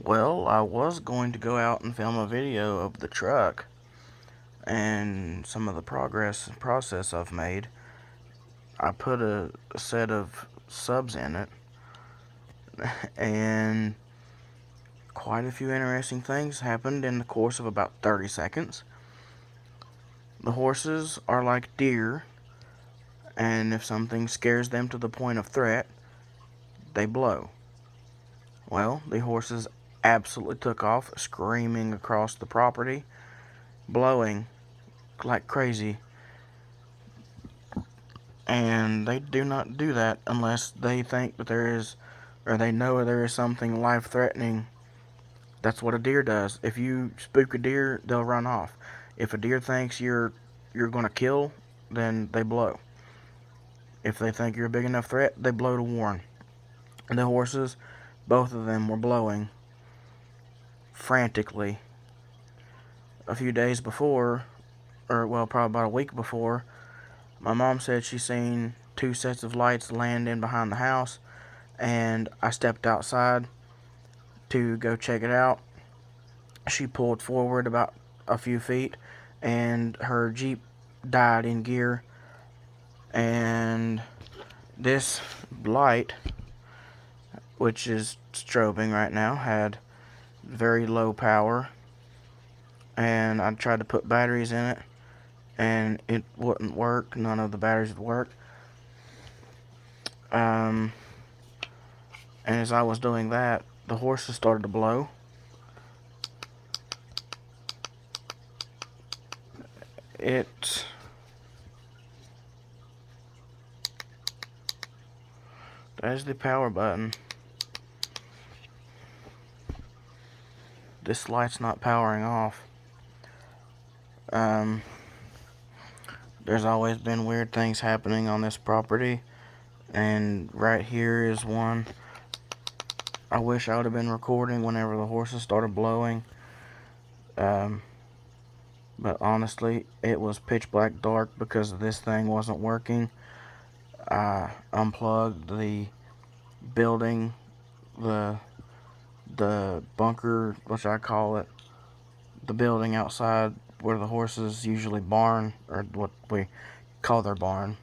Well, I was going to go out and film a video of the truck and some of the progress and process I've made. I put a set of subs in it, and quite a few interesting things happened in the course of about 30 seconds. The horses are like deer, and if something scares them to the point of threat, they blow. Well, the horses absolutely took off, screaming across the property, blowing like crazy. And they do not do that unless they think that there is, or they know there is something life threatening. That's what a deer does. If you spook a deer, they'll run off. If a deer thinks you're going to kill, then they blow. If they think you're a big enough threat, they blow to warn. And the horses, both of them were blowing frantically. A few days before, or well, probably about a week before, my mom said she seen two sets of lights land in behind the house, and I stepped outside to go check it out. She pulled forward about a few feet, and her Jeep died in gear. And this light, which is strobing right now, had very low power, and I tried to put batteries in it, and it wouldn't work. None of the batteries would work. And as I was doing that, the horses started to blow. There's the power button. This light's not powering off. There's always been weird things happening on this property, and right here is one. I wish I would have been recording whenever the horses started blowing. But honestly, it was pitch black dark because this thing wasn't working. I unplugged the building, the bunker, which I call it, the building outside where the horses usually barn, or what we call their barn.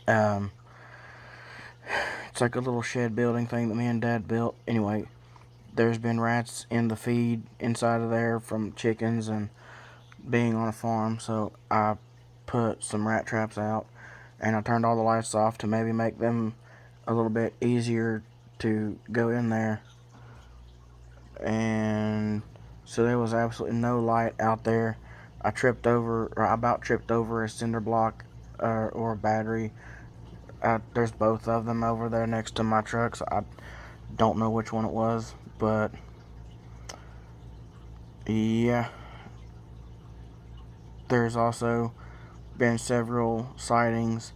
It's like a little shed building thing that me and Dad built. Anyway, there's been rats in the feed inside of there from chickens and being on a farm, so I put some rat traps out, and I turned all the lights off to maybe make them a little bit easier to go in there. And so there was absolutely no light out there. I about tripped over a cinder block or a battery. There's both of them over there next to my truck, so I don't know which one it was, but yeah. There's also been several sightings,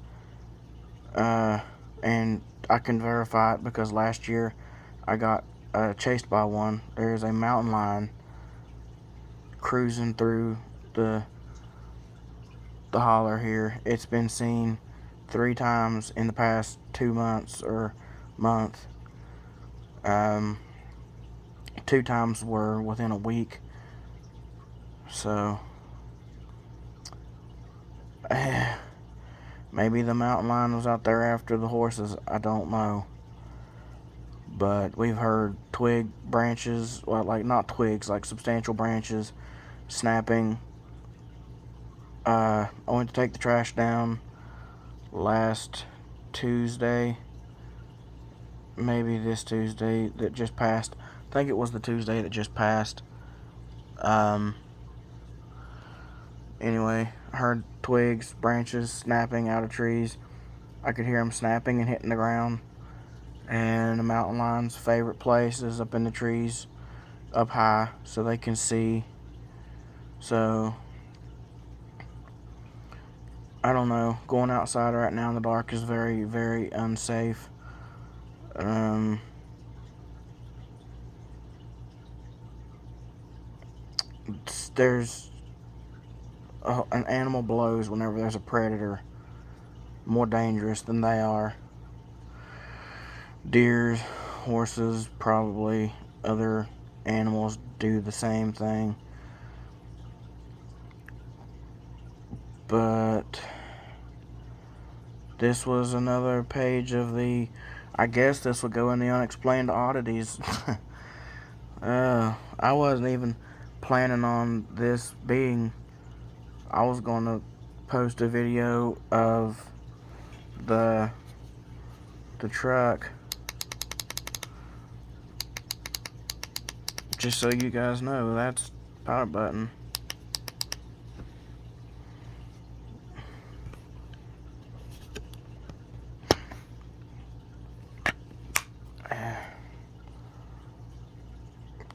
and I can verify it because last year I got chased by one. There's a mountain lion cruising through the holler here. It's been seen 3 times in the past 2 months or month. 2 times were within a week. So maybe the mountain lion was out there after the horses. I don't know. But we've heard twig branches, well, like not twigs, like substantial branches snapping. I went to take the trash down last Tuesday, maybe this Tuesday that just passed. I think it was the Tuesday that just passed. Anyway, I heard twigs, branches snapping out of trees. I could hear them snapping and hitting the ground. And the mountain lion's favorite place is up in the trees, up high, so they can see. So I don't know. Going outside right now in the dark is very, very unsafe. There's an animal blows whenever there's a predator more dangerous than they are. Deers, horses, probably other animals do the same thing. But this was another page of the, I guess this would go in the Unexplained Oddities. I wasn't even planning on this being, I was going to post a video of the truck, just so you guys know. That's power button.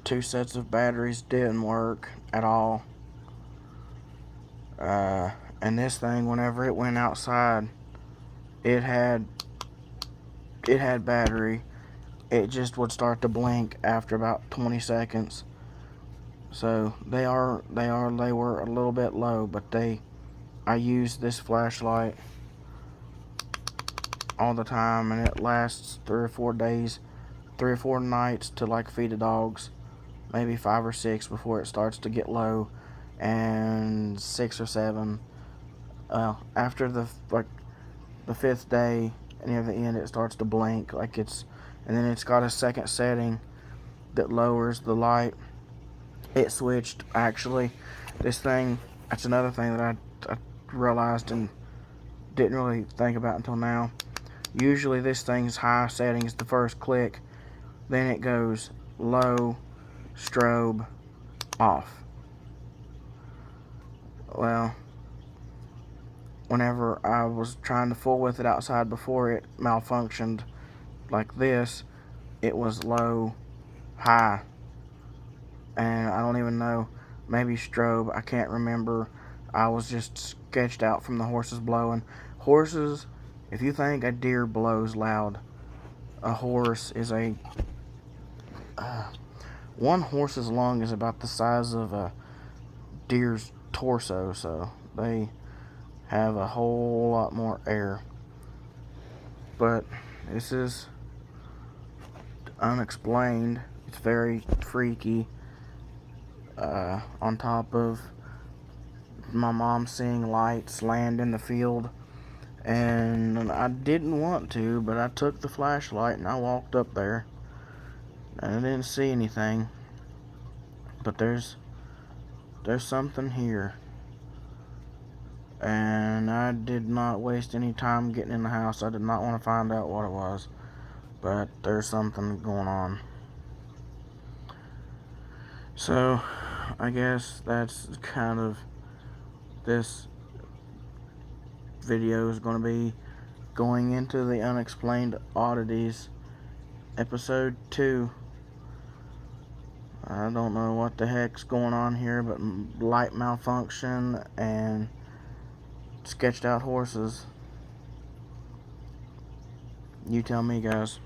Two sets of batteries didn't work at all. And this thing, whenever it went outside, it had battery. It just would start to blink after about 20 seconds. So they were a little bit low, but I used this flashlight all the time, and it lasts 3 or 4 days, 3 or 4 nights to like feed the dogs, maybe 5 or 6 before it starts to get low, and 6 or 7. After the 5th day, near the end, it starts to blink like it's, and then it's got a second setting that lowers the light. It switched, actually. This thing, that's another thing that I realized and didn't really think about until now. Usually this thing's high settings the first click, then it goes low, strobe, off. Well, whenever I was trying to fool with it outside before it malfunctioned like this, it was low, high, and I don't even know, maybe strobe, I can't remember. I was just sketched out from the horses blowing. Horses, if you think a deer blows loud, a horse is one horse's lung is about the size of a deer's torso, so they have a whole lot more air. But this is unexplained. It's very freaky. On top of my mom seeing lights land in the field, and I didn't want to, but I took the flashlight and I walked up there, and I didn't see anything. But there's something here, and I did not waste any time getting in the house. I did not want to find out what it was, but there's something going on. So I guess that's kind of, this video is going to be going into the Unexplained Oddities episode 2. I don't know what the heck's going on here, but light malfunction and sketched out horses. You tell me, guys.